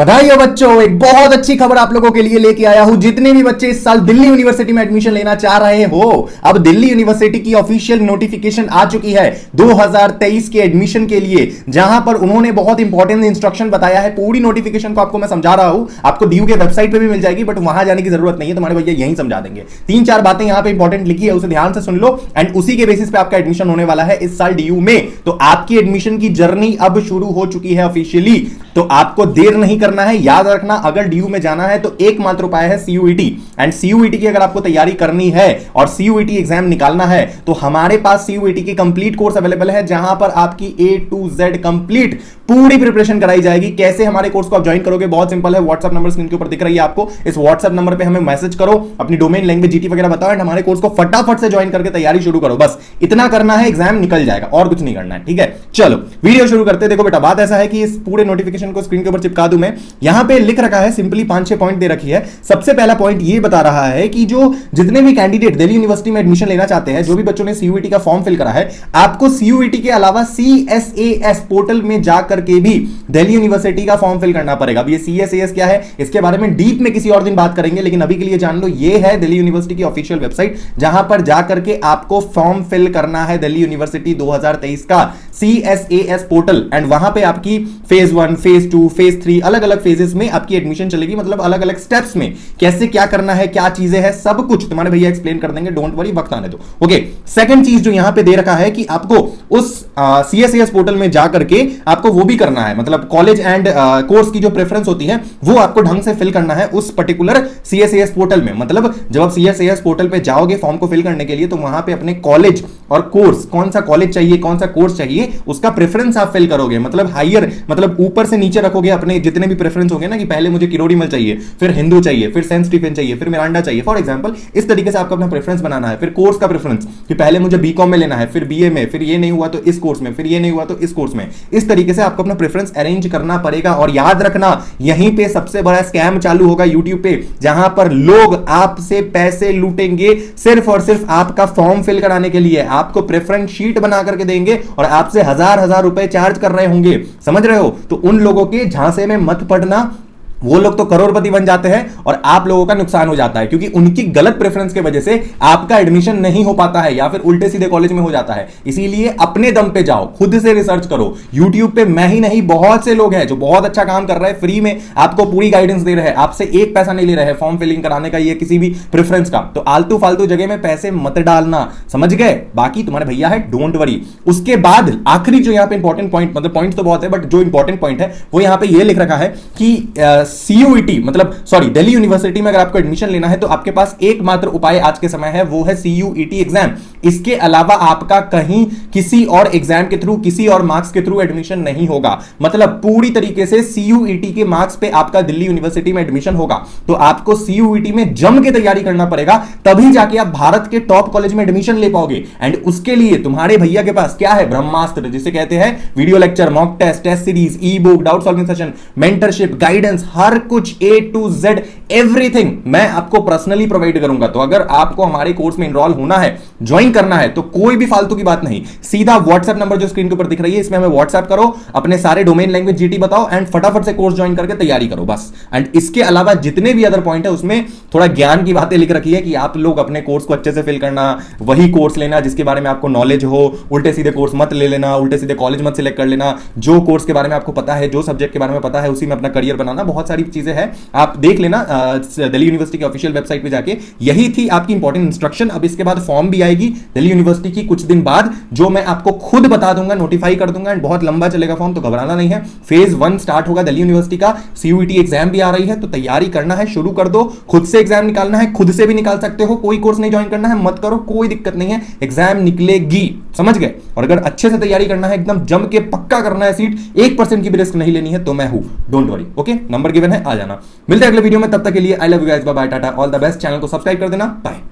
बधाई हो बच्चों, एक बहुत अच्छी खबर आप लोगों के लिए लेके आया हूं। जितने भी बच्चे इस साल दिल्ली यूनिवर्सिटी में एडमिशन लेना चाह रहे हो, अब दिल्ली यूनिवर्सिटी की ऑफिशियल नोटिफिकेशन आ चुकी है 2023 के एडमिशन के लिए, जहां पर उन्होंने बहुत इंपॉर्टेंट इंस्ट्रक्शन बताया है। पूरी नोटिफिकेशन को आपको मैं समझा रहा हूं, आपको डीयू के वेबसाइट पे भी मिल जाएगी, बट वहां जाने की जरूरत नहीं है, तुम्हारे भैया यहीं समझा देंगे। 3-4 बातें यहां पे इंपॉर्टेंट लिखी है, उसे ध्यान से सुन लो एंड उसी के बेसिस पे आपका एडमिशन होने वाला है इस साल डीयू में। तो आपकी एडमिशन की जर्नी अब शुरू हो चुकी है ऑफिशियली, तो आपको देर नहीं करना है। याद रखना, अगर डीयू में जाना है तो एकमात्र उपाय है सीयूईटी, एंड सीयूईटी की अगर आपको तैयारी करनी है और सीयूईटी एग्जाम निकालना है तो हमारे पास सीयूईटी की कंप्लीट कोर्स अवेलेबल है, जहां पर आपकी A to Z कंप्लीट पूरी प्रिपरेशन कराई जाएगी। कैसे हमारे कोर्स को आप ज्वाइन करोगे, बहुत सिंपल है। व्हाट्सएप नंबर स्क्रीन के ऊपर दिख रही है आपको, इस व्हाट्सएप नंबर पे हमें मैसेज करो, अपनी डोमेन लैंग्वेज जीटी वगैरह बताओ एंड हमारे कोर्स को फटाफट से ज्वाइन करके तैयारी शुरू करो। बस इतना करना है, एग्जाम निकल जाएगा, और कुछ नहीं करना है। ठीक है, चलो वीडियो शुरू करते हैं। देखो बेटा, बात ऐसा है कि इस पूरे नोटिफिकेशन को स्क्रीन के ऊपर चिपका दूं मैं। यहां पे लिख रखा है सिंपली 5-6 पॉइंट दे रखी है। सबसे पहला पॉइंट ये बता रहा है कि जो जितने भी कैंडिडेट दिल्ली यूनिवर्सिटी में एडमिशन लेना चाहते हैं, जो भी बच्चों ने सीयूईटी का फॉर्म फिल करा है, आपको सीयूईटी के अलावा CSAS पोर्टल में जाकर के भी दिल्ली यूनिवर्सिटी का फॉर्म फिल करना पड़ेगा। अब ये CSAS क्या है, इसके बारे में डीप में किसी और दिन बात करेंगे, लेकिन अभी के लिए जान लो, ये है दिल्ली यूनिवर्सिटी की ऑफिशियल वेबसाइट, जहां पर जाकर के आपको फॉर्म फिल करना है दिल्ली यूनिवर्सिटी 2023 का CSAS पोर्टल। एंड वहां पे आपकी फेज 1, फेज 2, फेज 3 अलग अलग फेजेस में आपकी एडमिशन चलेगी, मतलब अलग अलग स्टेप्स में कैसे क्या करना है, क्या चीजें हैं, सब कुछ तुम्हारे भैया एक्सप्लेन कर देंगे। डोंट वरी, वक्त आने दो। ओके, सेकंड चीज जो यहां पे दे रखा है कि आपको उस CSAS पोर्टल में जाकर के आपको वो भी करना है, मतलब कॉलेज एंड कोर्स की जो प्रेफरेंस होती है वो आपको ढंग से फिल करना है उस पर्टिकुलर CSAS पोर्टल में। मतलब जब आप CSAS पोर्टल पे जाओगे फॉर्म को फिल करने के लिए, तो वहां पे अपने कॉलेज और कोर्स, कौन सा कॉलेज चाहिए, कौन सा कोर्स चाहिए, उसका प्रेफरेंस आप फिल करोगे। मतलब हायर, मतलब ऊपर से नीचे रखोगे अपने जितने भी प्रेफरेंस होंगे ना, कि पहले मुझे किरोड़ीमल चाहिए, फिर हिंदू चाहिए, फिर सेंट स्टीफन चाहिए, फिर मिरांडा चाहिए, फॉर एग्जांपल। इस तरीके से आपको अपना प्रेफरेंस बनाना है। फिर कोर्स का प्रेफरेंस, कि पहले मुझे बीकॉम में लेना है, फिर बीए में, फिर ये नहीं हुआ तो इस कोर्स में, फिर ये नहीं हुआ तो इस कोर्स में। इस तरीके से आपको अपना प्रेफरेंस अरेंज करना पड़ेगा। और याद रखना, यहीं पे सबसे बड़ा स्कैम चालू होगा यूट्यूब पे, जहां पर लोग आपसे पैसे लूटेंगे सिर्फ और सिर्फ आपका फॉर्म फिल कराने के लिए। आपको प्रेफरेंस शीट बना करके देंगे और आपसे हजार रुपए चार्ज कर रहे होंगे, समझ रहे हो? तो उन लोगों के झांसे में मत पड़ना। वो लोग तो करोड़पति बन जाते हैं और आप लोगों का नुकसान हो जाता है, क्योंकि उनकी गलत प्रेफरेंस की वजह से आपका एडमिशन नहीं हो पाता है या फिर उल्टे सीधे कॉलेज में हो जाता है। इसीलिए अपने दम पे जाओ, खुद से रिसर्च करो। YouTube पे मैं ही नहीं, बहुत से लोग हैं जो बहुत अच्छा काम कर रहे हैं, फ्री में आपको पूरी गाइडेंस दे रहे हैं, आपसे एक पैसा नहीं ले रहे हैं फॉर्म फिलिंग कराने का या किसी भी प्रेफरेंस का। तो आलतू फालतू जगह में पैसे मत डालना, समझ गए? बाकी तुम्हारे भैया है, डोंट वरी। उसके बाद आखिरी जो यहाँ पे इंपॉर्टेंट पॉइंट, मतलब पॉइंट तो बहुत है बट जो इंपॉर्टेंट पॉइंट है वो यहाँ पे ये लिख रखा है कि सीयूईटी, मतलब सॉरी, दिल्ली यूनिवर्सिटी में अगर आपको एडमिशन लेना है तो आपके पास एकमात्र उपाय आज के समय है, वो है सीयूईटी एग्जाम। इसके अलावा आपका कहीं किसी और एग्जाम के थ्रू, किसी और मार्क्स के थ्रू एडमिशन नहीं होगा। मतलब पूरी तरीके से सीयूईटी के मार्क्स पे आपका दिल्ली यूनिवर्सिटी में एडमिशन होगा। तो आपको सीयूईटी में जम के तैयारी करना पड़ेगा, तभी जाके आप भारत के टॉप कॉलेज में एडमिशन ले पाओगे। एंड उसके लिए तुम्हारे भैया के पास क्या है? ब्रह्मास्त्र, जिसे कहते हैं video lecture, mock test, test series, e book, doubt solving session, mentorship, guidance, हर कुछ A to Z एवरीथिंग मैं आपको पर्सनली प्रोवाइड करूंगा। तो अगर आपको हमारे कोर्स में इनरोल होना है, ज्वाइन करना है, तो कोई भी फालतू की बात नहीं, सीधा व्हाट्सएप नंबर जो स्क्रीन के ऊपर दिख रही है, इसमें हमें व्हाट्सएप करो, अपने सारे डोमेन लैंग्वेज जीटी बताओ एंड फटाफट से कोर्स ज्वाइन करके तैयारी करो बस। एंड इसके अलावा जितने भी अदर पॉइंट है उसमें थोड़ा ज्ञान की बातें लिख रखी है कि आप लोग अपने कोर्स को अच्छे से फिल करना, वही कोर्स लेना जिसके बारे में आपको नॉलेज हो, उल्टे सीधे कोर्स मत ले लेना, उल्टे सीधे कॉलेज मत सिलेक्ट कर लेना, जो कोर्स के बारे में आपको पता है, जो सब्जेक्ट के बारे में पता है, उसी में अपना करियर बनाना। बहुत सारी चीजें हैं, आप देख लेना दिल्ली यूनिवर्सिटी की ऑफिशियल वेबसाइट पे जाके। यही थी आपकी इंपॉर्टेंट इंस्ट्रक्शन। अब इसके बाद फॉर्म भी आएगी दिल्ली यूनिवर्सिटी की कुछ दिन बाद, जो मैं आपको खुद बता दूंगा, नोटिफाई कर दूंगा। एंड बहुत लंबा चलेगा फॉर्म, तो घबराना नहीं है। फेज 1 स्टार्ट होगा दिल्ली यूनिवर्सिटी का, सीयूईटी एग्जाम भी आ रही है, तो तैयारी करना है, शुरू कर दो। खुद से एग्जाम निकालना है, खुद से भी निकाल सकते हो। कोई कोर्स नहीं ज्वाइन करना है, मत करो, कोई दिक्कत नहीं है, एग्जाम निकलेगी, समझ गए? और अगर अच्छे से तैयारी करना है, एकदम जम के पक्का करना है, सीट 1% की भी रिस्क नहीं लेनी है, तो मैं हूं, don't worry. Okay, number given है, आ जाना। मिलते हैं अगले वीडियो में, तब तक के लिए I love you guys, bye bye, tata, all the best. Channel को सब्सक्राइब कर देना, बाय।